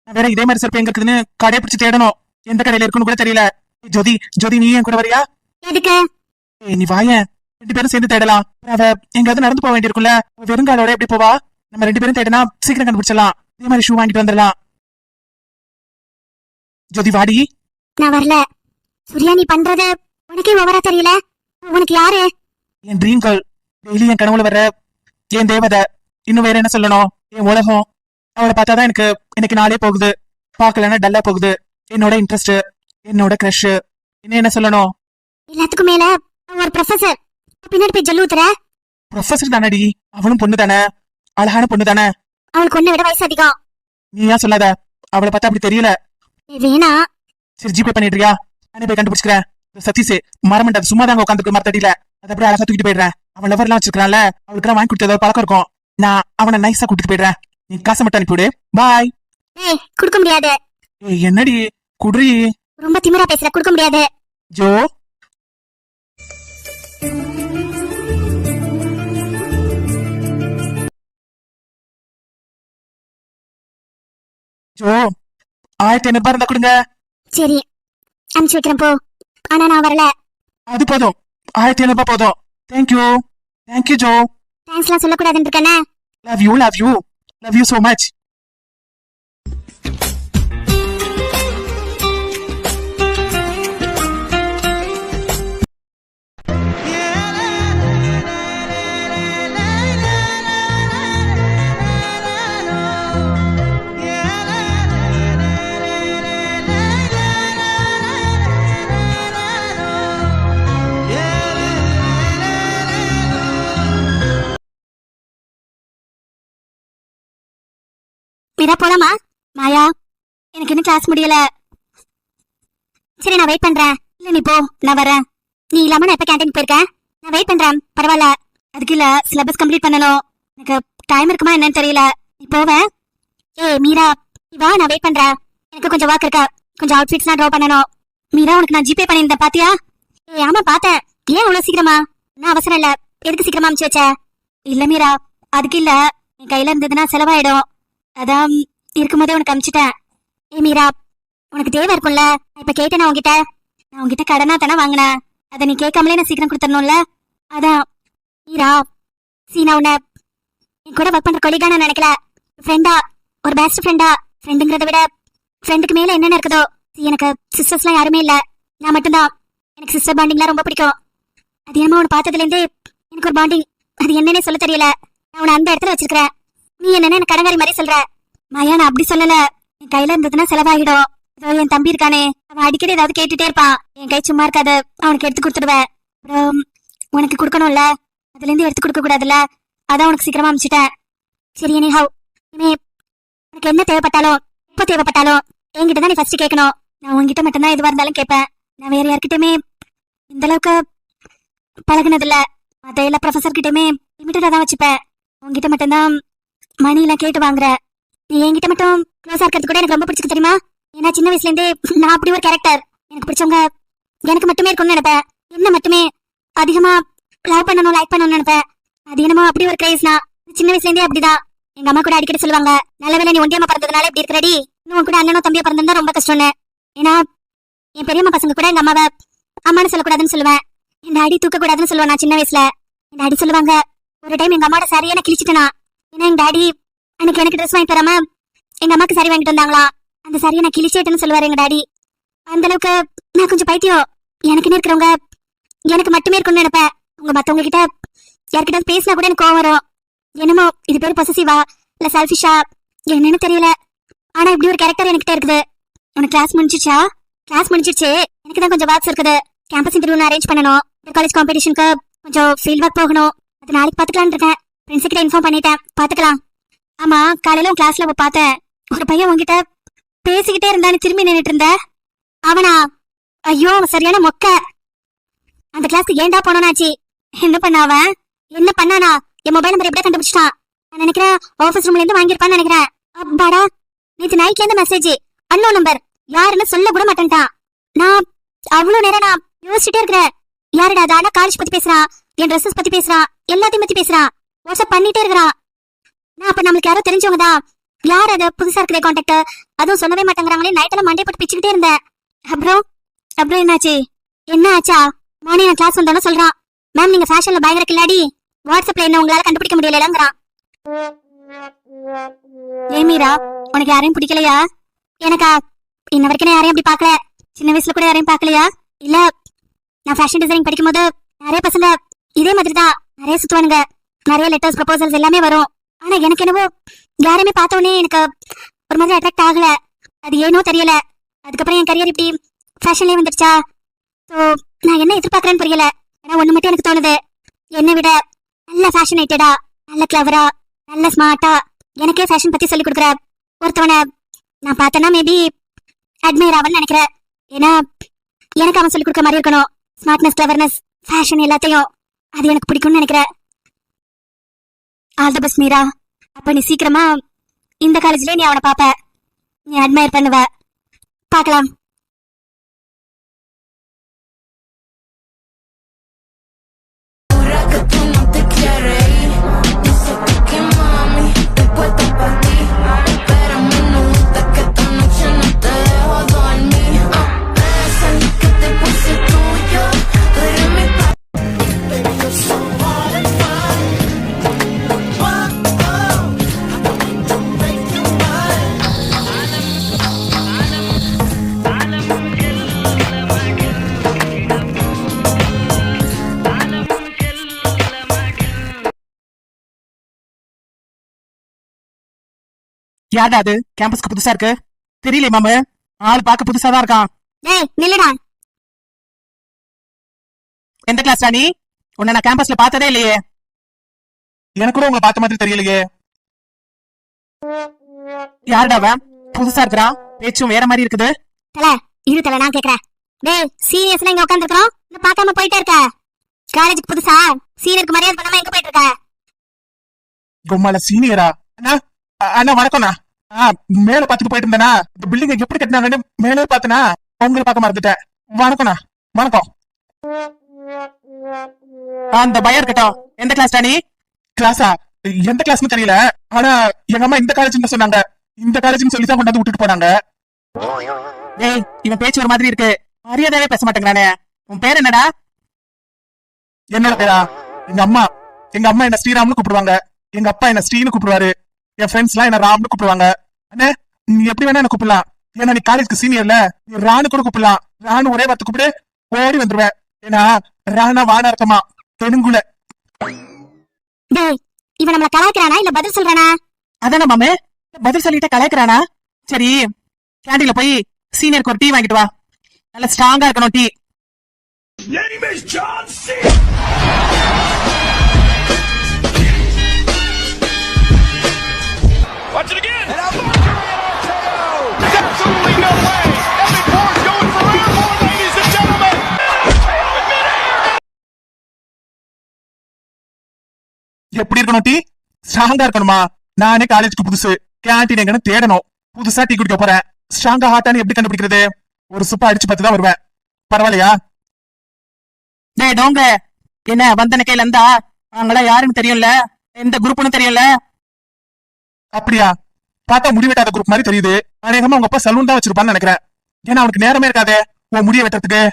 நான் வேற இதே மாதிரி செருப்பு எங்க இருக்குதுன்னு கடையை பிடிச்சு தேடணும். எந்த கடையில இருக்குன்னு கூட தெரியல. ஜோதி, ஜோதி, நீ என் கூட வரியா? எதுக்கு? நீ வாயேன், 2 பேரும் சேர்ந்து தேடலாம். அவ எங்காவது நடந்து போக வேண்டியிருக்கும்ல. வெறுங்காலோட எப்படி போவா? நம்ம 2 பேரும் தேடினா சீக்கிரம் கண்டுபிடிச்சிடலாம். இதே மாதிரி ஷூ வாங்கிட்டு வந்துடலாம். ஜோதி, வாடி. நான் வரல. சூர்யா, நீ பண்றது உனக்கே ஓவரா தெரியல. உனக்கு யாரு? என் ட்ரீம் கேர்ள், டெய்லி என் கனவுல வர்ற என் தேவதை. இன்னும் வேற என்ன சொல்லணும்? என் உலகம். அவளை பார்த்தாதான் எனக்கு நாளே போகுது. பாக்கலன்னா டல்லா போகுது. என்னோட இன்ட்ரெஸ்ட், என்னோட கிரஷ். இன்னும் என்ன சொல்லணும்? எல்லாத்துக்கும் மேல ஒரு ப்ரொஃபசர். பின்னாடி போய் ஜல்லு ஊத்துற. ப்ரொஃபசர் தானடி, அவளும் பொண்ணு தானே, அழகான பொண்ணு தானே. அவளுக்கு ஒன்ன விட வயசு அதிகம். நீ ஏன் சொல்லாத? அவளை பார்த்தா அப்படி தெரியல. வேணா. சரி, ஜிபே பண்ணிடுறியா? நானே போய் கண்டுபிடிச்சுக்கிறேன். சதீஷ் மரமண்ட சும்மா தாங்க உட்காந்துருக்கு மரத்தடியில. அது அப்படியே அழகா தூக்கிட்டு போயிடுறேன். அவன் லவர் எல்லாம் வச்சிருக்கான்ல, அவளுக்கு வாங்கி கொடுத்த ஏதாவது பழக்கம் இருக்கும். நான் அவனை நைஸா கூட்டிட்டு போயிடுறேன். நீ காசை மட்டும் அனுப்பிவிடு. பாய். குடுக்க முடியாது. என்னடி குடுறி? ரொம்ப திமிரா பேசுற. குடுக்க முடியாது. ஜோ, ஜோ, 1500 ரூபாய் இருந்தா கொடுங்க. சரி, அனுப்பிச்சு வைக்கிறேன் போ. ஆனா நான் வரல. அது போதும், 1500 ரூபாய் போதும். Thank you, thank you Joe. தேங்க்ஸ்லாம் சொல்லக்கூடாதுன்னு இருக்கேனே. Love you, love you, love you so much. மாயா, எனக்கு இன்னும் கிளாஸ் முடியல. சரி, நான் வெயிட் பண்றேன். இல்ல நீ போ, நான் வரேன். நீ இல்லாம நான் எப்ப கேண்டீன் போயிருக்கேன்? நான் வெயிட் பண்றேன், பரவாயில்ல. அதுக்கு இல்ல, சிலபஸ் கம்ப்ளீட் பண்ணணும். எனக்கு டைம் இருக்குமா என்னன்னு தெரியல. நீ போவ? ஏய் மீரா, நீ வா, நான் வெயிட் பண்றேன். எனக்கு கொஞ்சம் ஒர்க் இருக்கா, கொஞ்சம் அவுட்ஃபிட்ஸ்லாம் ட்ரா பண்ணணும். மீரா, உனக்கு நான் ஜிபே பண்ணியிருந்தேன், பாத்தியா? ஏய் ஆமா பார்த்தேன். ஏன் அவ்வளவு சீக்கிரமா? நான் அவசரம் இல்ல, எதுக்கு சீக்கிரமா அனுப்பிச்சு வச்ச? இல்ல மீரா, அதுக்கு இல்ல, என் கையில இருந்ததுன்னா செலவாயிடும், அதான் இருக்கும்போதே உனக்கு அனுப்பிச்சிட்டேன். ஏய் மீரா, உனக்கு தேவை இருக்கும்ல, நான் இப்ப கேட்டேன். நான் உங்ககிட்ட கடனா தானே வாங்கினேன், அதை நீ கேட்காமலே நான் சீக்கிரம் கொடுத்துடணும்ல, அதான். மீரா, நான் உன்னை என் கூட ஒர்க் பண்ற கொலிகா நான் நினைக்கல, ஃப்ரெண்டா, ஒரு பெஸ்ட் ஃப்ரெண்டா. ஃப்ரெண்டுங்கிறத விட ஃப்ரெண்டுக்கு மேல என்னென்ன இருக்குதோ. எனக்கு சிஸ்டர்ஸ்லாம் யாருமே இல்ல, நான் மட்டும்தான். எனக்கு சிஸ்டர் பாண்டிங்லாம் ரொம்ப பிடிக்கும். அது என்னமோ உன்னை பார்த்ததுல இருந்தே எனக்கு ஒரு பாண்டிங், அது என்னன்னே சொல்ல தெரியல. நான் உன்னை அந்த இடத்துல வச்சிருக்கிறேன். நீ என்னன்னு எனக்கு கடங்காரி மாதிரி சொல்ற. மாயா, நான் அப்படி சொல்லல. என் கையில இருந்ததுன்னா செலவாகிடும். இதோ என் தம்பி இருக்கானே, அவன் அடிக்கடி ஏதாவது கேட்டுட்டே இருப்பான். என் கை சும்மா இருக்காது, அவனுக்கு எடுத்து கொடுத்துடுவேன். அப்புறம் உனக்கு கொடுக்கணும்ல, அதுல இருந்து எடுத்து கொடுக்க கூடாதுல்ல, அதான் உனக்கு சீக்கிரமா அனுப்பிச்சிட்டேன். சரி, நீ ஹவ் இனிமே உனக்கு என்ன தேவைப்பட்டாலும் எப்போ தேவைப்பட்டாலும் என்கிட்ட தான் நீ ஃபர்ஸ்ட் கேட்கணும். நான் உன்கிட்ட மட்டும்தான் எதுவாக இருந்தாலும் கேட்பேன். நான் வேற யார்கிட்டயுமே இந்த அளவுக்கு பழகினதில்ல. மற்ற எல்லா ப்ரொஃபஸர் கிட்டயுமே லிமிட்டடா தான் வச்சுப்பேன். உன்கிட்ட மட்டும்தான் மணி எல்லாம் கேட்டு வாங்குற. நீ என்கிட்ட மட்டும் க்ளோஸா இருக்கிறது கூட எனக்கு ரொம்ப பிடிச்சிருக்கு தெரியுமா? ஏன்னா சின்ன வயசுல இருந்தே நான் அப்படி ஒரு கேரக்டர். எனக்கு பிடிச்சவங்க எனக்கு மட்டுமே இருக்கும்னு நினைப்பேன். என்ன மட்டுமே அதிகமா லவ் பண்ணணும், லைக் பண்ணணும்னு நினைப்பேன். அது என்னமோ அப்படி ஒரு கிரேஸ்னா சின்ன வயசுல இருந்தே அப்படிதான். எங்க அம்மா கூட அடிக்கடி சொல்லுவாங்க, நல்ல வேளை நீ ஒண்டியம்மா பிறந்ததுனால இப்படி இருக்கிறடி, இன்னும் கூட அண்ணனும் தம்பியா பிறந்திருந்தா ரொம்ப கஷ்டம்னு. ஏன்னா என் பெரியம்மா பசங்க கூட எங்க அம்மாவை அம்மானு சொல்லக்கூடாதுன்னு சொல்லுவேன், என் டாடி தூக்க கூடாதுன்னு சொல்லுவேன். நான் சின்ன வயசுல என் டாடி சொல்லுவாங்க, ஒரு டைம் எங்க அம்மாவோட சாரியை நான் கிழிச்சிட்டேனா. ஏன்னா எங்க டாடி அன்னைக்கு எனக்கு ட்ரெஸ் வாங்கி தராம எங்க அம்மாக்கு சாரி வாங்கிட்டு வந்தாங்களா, அந்த சாரியை நான் கிழிச்சேட்டேன்னு சொல்லுவாரு எங்க டாடி. அந்த அளவுக்கு நான் கொஞ்சம் பைத்தியம். எனக்குன்னு இருக்கிறவங்க எனக்கு மட்டுமே இருக்கும்னு நினைப்பேன். உங்க மத்தவங்க கிட்ட யார்கிட்ட பேசினா கூட எனக்கு கோவம் வரும். என்னமோ இது பேர் பொசசிவா இல்ல செல்ஃபிஷா என்னன்னு தெரியல, ஆனா இப்படி ஒரு கேரக்டர் என்கிட்ட இருக்குது. உனக்கு கிளாஸ் முடிஞ்சிச்சா? கிளாஸ் முடிஞ்சிச்சு, எனக்கு தான் கொஞ்சம் ஒர்க்ஸ் இருக்குது. கேம்பஸ் இன்டர்வியூ அரேஞ்ச் பண்ணணும், காலேஜ் காம்படிஷனுக்கு கொஞ்சம் ஃபீல்ட் ஒர்க் போகணும். அது நாளைக்கு பாத்துக்கலாம்னு இருக்கேன். ஃப்ரெண்ட்ஸ் கிட்ட இன்ஃபார்ம் பண்ணிட்டேன், பாத்துக்கலாம். ஆமா, காலையில உன் கிளாஸ்ல பார்த்தேன், ஒரு பையன் உன்கிட்ட பேசிக்கிட்டே இருந்தான்னு திரும்பி நின்னுட்டு இருந்த. அவனா? ஐயோ, சரியான மொக்க. அந்த கிளாஸ்க்கு ஏன்டா போனோம்னாச்சு? என்ன பண்ண அவன்? என்ன பண்ணானா? என் மொபைல் நம்பர் எப்படியா கண்டுபிடிச்சிட்டான். நான் நினைக்கிறேன் ஆபீஸ் ரூம்ல இருந்து வாங்கியிருப்பான்னு நினைக்கிறேன். அப்பாடா, நேற்று நைட்ல இருந்து மெசேஜ், அன்னோன் நம்பர், யாருன்னு சொல்ல கூட மாட்டேன்ட்டான். நான் அவ்வளவு நேரம் நான் யோசிச்சுட்டே இருக்கிறேன், யாருடா அது? ஆனா காலேஜ் பத்தி பேசுறான், என் ட்ரெஸ்ஸஸ் பத்தி பேசுறான், எல்லாத்தையும் பத்தி பேசுறான், வாட்ஸ்அப் பண்ணிட்டே இருக்கிறான். நான் அப்ப நம்மளுக்கு யாரோ தெரிஞ்சவங்க தான். யார் அது? புதுசா இருக்கிற கான்டாக்ட், அதுவும் சொல்லவே மாட்டேங்கிறாங்களே. நைட்டெல்லாம் மண்டே போட்டு பிச்சுக்கிட்டே இருந்தேன். அப்புறம் என்னாச்சு? என்ன ஆச்சா? மார்னிங் நான் கிளாஸ் வந்தாலும் சொல்றான், மேம் நீங்க ஃபேஷன்ல பயங்கர கில்லாடி, வாட்ஸ்அப்ல என்ன உங்களால கண்டுபிடிக்க முடியலங்கிறான். ஏமீரா, உனக்கு யாரையும் பிடிக்கலையா? எனக்கா? இன்ன வரைக்கும் நான் யாரையும் அப்படி பாக்கல. சின்ன வயசுல கூட யாரையும் பாக்கலையா? இல்ல, நான் ஃபேஷன் டிசைனிங் படிக்கும் போது நிறைய பசங்க இதே மாதிரி தான் நிறைய சுத்துவானுங்க, நிறைய லெட்டர்ஸ் ப்ரொபோசல்ஸ் எல்லாமே வரும். ஆனா எனக்கு என்னவோ யாரையுமே பார்த்தோன்னே எனக்கு ஒரு மாதிரி அட்ராக்ட் ஆகல. அது ஏனோ தெரியல. அதுக்கப்புறம் என் கரியர் இப்படி ஃபேஷன்லயே வந்துடுச்சா? ஸோ நான் என்ன எதிர்பார்க்கறேன்னு புரியல. ஆனா ஒண்ணு மட்டும் எனக்கு தோணுது, என்னை விட நல்ல ஃபேஷனேட்டடா, நல்ல கிளவரா, நல்ல ஸ்மார்ட்டா எனக்கே ஃபேஷன் பத்தி சொல்லி கொடுக்குற ஒருத்தவனை நான் பார்த்தேன்னா மேபி அட்மையர் ஆவன்னு நினைக்கிறேன். ஏன்னா எனக்கு அவன் சொல்லி கொடுக்குற மாதிரி இருக்கணும். ஸ்மார்ட்னஸ், கிளவர்னஸ், ஃபேஷன் எல்லாத்தையும். அது எனக்கு பிடிக்கும்னு நினைக்கிறேன். All the best Meera. அப்ப நீ சீக்கிரமா இந்த காலேஜ்லயே நீ அவனை பாப்ப, நீ அட்மையர் பண்ணுவ. பார்க்கலாம். யாரா அது? கேம்பஸ்க்கு புதுசா இருக்கு, தெரியல மாமு. ஆள் பார்க்க புதுசா தான் இருக்கான். டேய் நில்லுடா. எந்த கிளாஸ் நீ? உன்னை நான் கேம்பஸ்ல பார்த்ததே இல்லையே. எனக்கு கூட உங்களை பார்த்த மாதிரி தெரியலையே. யாருடா அவன்? புதுசா இருக்கிறான், பேச்சும் வேற மாதிரி இருக்குது. தல இரு தல, நான் கேக்குறேன். டேய் சீனியர்ஸ்லாம் இங்க உட்காந்துருக்கோம், இன்னும் பார்க்காம போயிட்டே இருக்க. காலேஜுக்கு புதுசா சீனியருக்கு மரியாதை பண்ணாம எங்க போயிட்டு இருக்க? கும்மால சீனியரா? அண்ணா அண்ணா வணக்கம்ண்ணா. மேல பாத்துட்டு போயிட்டு இருந்தேனா, இந்த பில்டிங் எப்படி கட்டினாங்கன்னு மேலே பாத்தனா உங்களை பார்க்க மறந்துட்டேன். வணக்கம்ண்ணா. வணக்கம். அந்த பயம் இருக்கட்டும், எந்த கிளாஸ் நீ? கிளாஸா? எந்த கிளாஸ்னு தெரியல, ஆனா எங்க அம்மா இந்த காலேஜ்னு சொன்னாங்க. இந்த காலேஜ்னு சொல்லி தான் கொண்டாந்து விட்டுட்டு போனாங்க. டேய் இவன் பேச்சு ஒரு மாதிரி இருக்கு, மரியாதையாவே பேச மாட்டேங்கிறானே. உன் பேர் என்னடா? என்னோட பேரா? எங்க அம்மா என்ன ஸ்ரீராம்னு கூப்பிடுவாங்க, எங்க அப்பா என்ன ஸ்ரீன்னு கூப்பிடுவாரு, என் ஃப்ரெண்ட்ஸ் எல்லாம் என்ன ராம்னு கூப்பிடுவாங்க. அண்ணே நீ எப்படி வேணா என்ன கூப்பிடலாம், ஏன்னா நீ காலேஜ்க்கு சீனியர்ல, நீ ராணு கூட கூப்பிடலாம். ராணு ஒரே வார்த்தை கூப்பிடு, ஓடி வந்துருவேன். ஏன்னா ராணா வான அர்த்தமா தெலுங்குல. டேய் இவன் நம்மள கலாய்க்கிறானா இல்ல பதில் சொல்றானா? அதான மாமே, பதில் சொல்லிட்டு கலாய்க்கிறானா? சரி, கேண்டீன்ல போய் சீனியருக்கு ஒரு டீ வாங்கிட்டு வா, நல்ல ஸ்ட்ராங்கா இருக்கணும் tea. Name is John C. Watch it again. And there's absolutely no way. Evan Moore's going for airborne, ladies and gentlemen. எப்படி இருக்கணும் டீ? ஸ்ட்ராங்கா இருக்கணுமா? நானே காலேஜுக்கு புதுசு, கேண்டீன் எங்கன்னு தேடணும். புதுசா டீ குடிக்க போறேன். ஸ்ட்ராங்கா ஹாட்டான்னு எப்படி கண்டுபிடிக்கிறது? ஒரு சுப்பா அடிச்சு பார்த்து தான் வருவேன். பரவாயில்லையா? டேய் டோங்க, என்ன வந்தன கையில இருந்தா அவங்கள யாருன்னு தெரியும்ல, எந்த குரூப்னு தெரியும்ல. அப்படியா? பார்த்தா முடி வெட்டாத குரூப் மாதிரி தெரியுது. அநேகமா உங்க அப்பா சலூன் தான் வச்சிருப்பான்னு நினைக்கிறேன். ஏன்னா அவனுக்கு நேரமே இருக்காதே உன் முடிய வெட்டுறதுக்கு.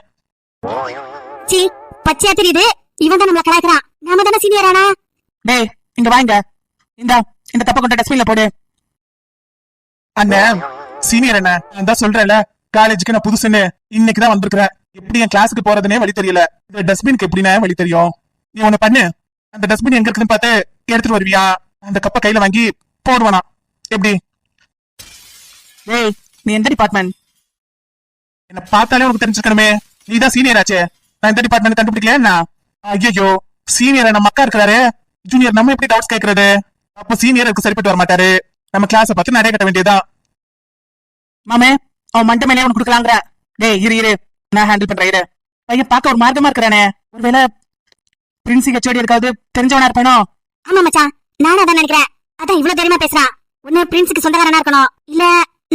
சீ பச்சையா தெரியுது, இவன் தான் நம்மள கலாய்க்கிறான். நாம தானே சீனியரானா? டேய் இங்க வாங்க, இந்த தப்ப கொண்ட டஸ்ட்பின்ல போடு. அண்ணன் சீனியர் என்ன, நான் தான் சொல்றேன்ல காலேஜுக்கு நான் புதுசுன்னு. இன்னைக்குதான் வந்திருக்கிறேன். எப்படி என் கிளாஸுக்கு போறதுனே வழி தெரியல. இந்த டஸ்ட்பினுக்கு எப்படின்னா வழி தெரியும். நீ ஒண்ணு பண்ணு, அந்த டஸ்ட்பின் எங்க இருக்குன்னு பார்த்து எடுத்துட்டு வருவியா? அந்த கப்ப கையில வாங்கி போடுவானா? எப்படி? டேய் நீ எந்த டிபார்ட்மெண்ட்? என்ன பார்த்தாலே உனக்கு தெரிஞ்சிருக்கணுமே, நீதான் சீனியர் ஆச்சே. நான் இந்த டிபார்ட்மெண்ட் கண்டுபிடிக்கல. ஐயோ சீனியர் நம்ம அக்கா இருக்கிறாரு, ஜூனியர் நம்ம எப்படி டவுட்ஸ் கேட்கறது? அப்ப சீனியருக்கு சரிப்பட்டு வர மாட்டாரு. நம்ம கிளாஸ பார்த்து நிறைய கட்ட வேண்டியதுதான். மாமே அவன் மண்டை மேலே உனக்கு கொடுக்கலாங்கிற. டேய் இரு நான் ஹேண்டில் பண்றேன். இரு, பையன் பார்க்க ஒரு மார்க்கமா இருக்கிறானே, ஒருவேளை பிரின்சி ஹெச்ஓடி இருக்காது தெரிஞ்சவனா இருப்பானோ? ஆமா மச்சான், நானும் அதான் நினைக்கிறேன். அதான் இவ்வளவு தைரியமா பேசுறான். ஒண்ணு பிரின்ஸுக்கு சொந்தக்காரனா இருக்கணும், இல்ல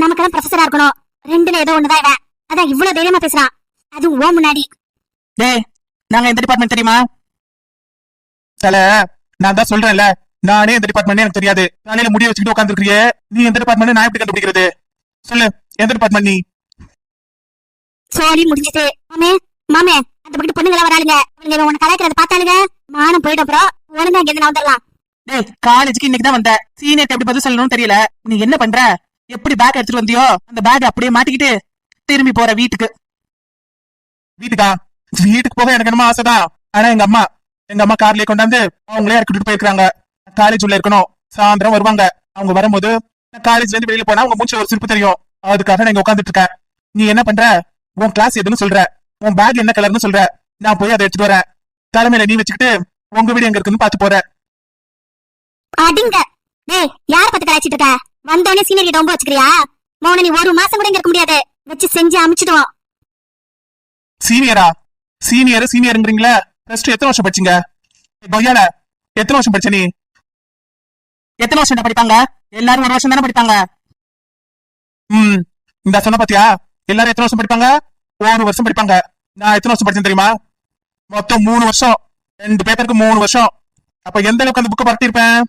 நமக்கெல்லாம் ப்ரொஃபஸரா இருக்கணும். ரெண்டுல ஏதோ ஒண்ணுதான் இவன். அதான் இவ்வளவு தைரியமா பேசுறான், அது ஓ முன்னாடி. டேய் நாங்க எந்த டிபார்ட்மெண்ட் தெரியுமா? தல நான் தான் சொல்றேன்ல, நானே எந்த டிபார்ட்மெண்ட் எனக்கு தெரியாது. தலையில முடிய வச்சுக்கிட்டு உட்காந்துருக்கிறியே, நீ எந்த டிபார்ட்மெண்ட் நான் எப்படி கண்டுபிடிக்கிறது? சொல்லு, எந்த டிபார்ட்மெண்ட் நீ? சோழி முடிஞ்சிட்டு. மாமே அந்த பக்கத்து பொண்ணுங்களா வராளுங்க, அவங்க உன்னை கலாய்க்கிறத பார்த்தாளுங்க மானம் போயிடும். அப்புறம் ஒழுங்கா இங்க இருந்து வந்துடலாம். டேய் காலேஜுக்கு இன்னைக்கு தான் வந்த, சீனியருக்கு எப்படி பதில் சொல்லணும்னு தெரியல. நீ என்ன பண்ற? எப்படி பேக் எடுத்துட்டு வந்தியோ அந்த பேக் அப்படியே மாட்டிக்கிட்டு திரும்பி போற வீட்டுக்கு. வீட்டுக்கா? வீட்டுக்கு போக எனக்கு என்னமோ ஆசைதான். ஆனா எங்க அம்மா கார்லயே கொண்டாந்து அவங்களே இறக்கிட்டு போயிருக்காங்க. காலேஜ் உள்ள இருக்கணும், சாயந்தரம் வருவாங்க. அவங்க வரும்போது காலேஜ்ல இருந்து வெளியில போனா அவங்க மூச்சு ஒரு சிரிப்பு தெரியும். அதுக்காக நான் இங்க உட்காந்துட்டு இருக்கேன். நீ என்ன பண்ற? உன் கிளாஸ் எதுன்னு சொல்ற, உன் பேக் என்ன கலர்னு சொல்ற, நான் போய் அதை எடுத்துட்டு வரேன். தலைமையில நீ வச்சுக்கிட்டு உங்க வீடு எங்க இருக்குன்னு பாத்து போற. அடிங்க. டேய் யார பத்தி கலாய்ச்சிட்டு இருக்க? வந்தோடனே சீனியர் கிட்ட ரொம்ப வச்சுக்கிறியா? மௌன நீ ஒரு மாசம் கூட இங்க இருக்க முடியாது, வச்சு செஞ்சு அமிச்சிடுவோம். சீனியரா? சீனியருங்கிறீங்களா? பிளஸ் 2 எத்தனை வருஷம் படிச்சீங்க? கொய்யால எத்தனை வருஷம் படிச்ச நீ? எத்தனை வருஷம் படிப்பாங்க? எல்லாரும் ஒரு வருஷம் தானே படிப்பாங்க. இந்த சொன்ன பாத்தியா, எல்லாரும் எத்தனை வருஷம் படிப்பாங்க? 1 வருஷம் படிப்பாங்க. நான் எத்தனை வருஷம் படிச்சேன் தெரியுமா? மொத்தம் 3 வருஷம். 2 பேப்பருக்கு 3 வருஷம். அப்ப எந்த அளவுக்கு அந்த புக்கை பரட்டிருப்பேன்?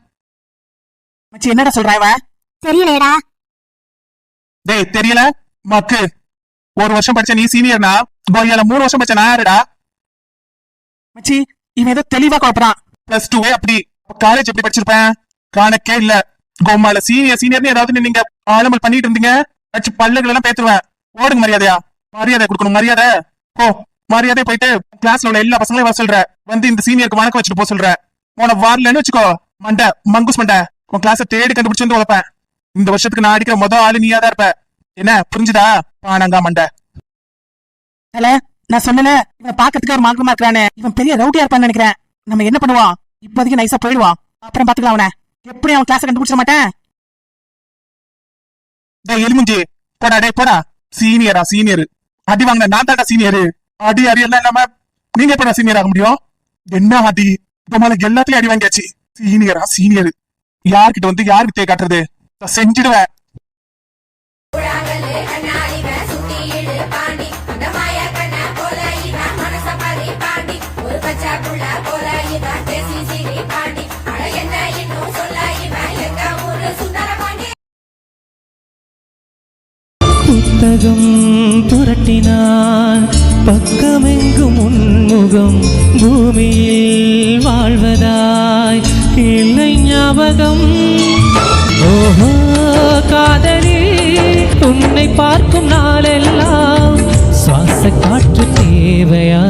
மச்சி என்னடா சொல்றா இவன்? தெரியலடா. டேய் தெரியல மக்கு. 1 வருஷம் படிச்ச நீ சீனியர்னா, கொய்யால 3 வருஷம் படிச்ச நான் யாருடா? மச்சி இவன் ஏதோ தெளிவா குழப்பறான். பிளஸ் 2 அப்படி காலேஜ் எப்படி படிச்சிருப்பேன்? கணக்கே இல்ல. கோமால சீனியர்னு ஏதாவது நீங்க ஆலமல் பண்ணிட்டு இருந்தீங்க, வச்சு பல்லுகள் எல்லாம் பேத்துருவேன். ஓடுங்க மரியாதையா. மரியாதை கொடுக்கணும், மரியாதை. ஓ மரியாதை போயிட்டு கிளாஸ்ல உள்ள எல்லா பசங்களையும் வர சொல்ற, வந்து இந்த சீனியருக்கு வணக்கம் வச்சுட்டு போக சொல்ற. உன வரலன்னு வச்சுக்கோ, மண்டை மங்குஸ் மண்டை, உன் கிளாஸ தேடி கண்டுபிடிச்சு வந்து உழைப்பேன். இந்த வருஷத்துக்கு நான் அடிக்கிற மொதல் ஆளு நீயா தான் இருப்ப. என்ன புரிஞ்சுதா? பானங்கா மண்டை. நான் சொன்னல, இவன் பாக்கிறதுக்கு ஒரு மார்க்கமா இருக்கிறானே, இவன் பெரிய ரவுடியா இருப்பான்னு நினைக்கிறேன். நம்ம என்ன பண்ணுவான்? இப்போதைக்கு நைஸா போயிடுவான், அப்புறம் பாத்துக்கலாம். அவனை எப்படி அவன் கிளாஸை கண்டுபிடிச்ச மாட்டேன். டேய் எலுமுஞ்சி போடா, டேய் போடா. சீனியரா சீனியர்? அடி வாங்கின நான் தாண்டா சீனியரு. அடி எல்லாம் இல்லாம நீங்க எப்படா சீனியர் ஆக முடியும்? என்ன அடி, இப்ப மேல எல்லாத்தையும் அடி வாங்கியாச்சு. சீனியரா சீனியர்? யார்கிட்ட வந்து யாருக்கு தே காட்டுறது? நான் செஞ்சிடுவேன். புத்தகம் புரட்டினான் பக்கமெங்கும் உன்முகம், பூமியில் வாழ்வதாய் இல்லை ஞாபகம். ஓஹோ காதலி, உன்னை பார்க்கும் நாளெல்லாம் சுவாச காற்று தேவையா?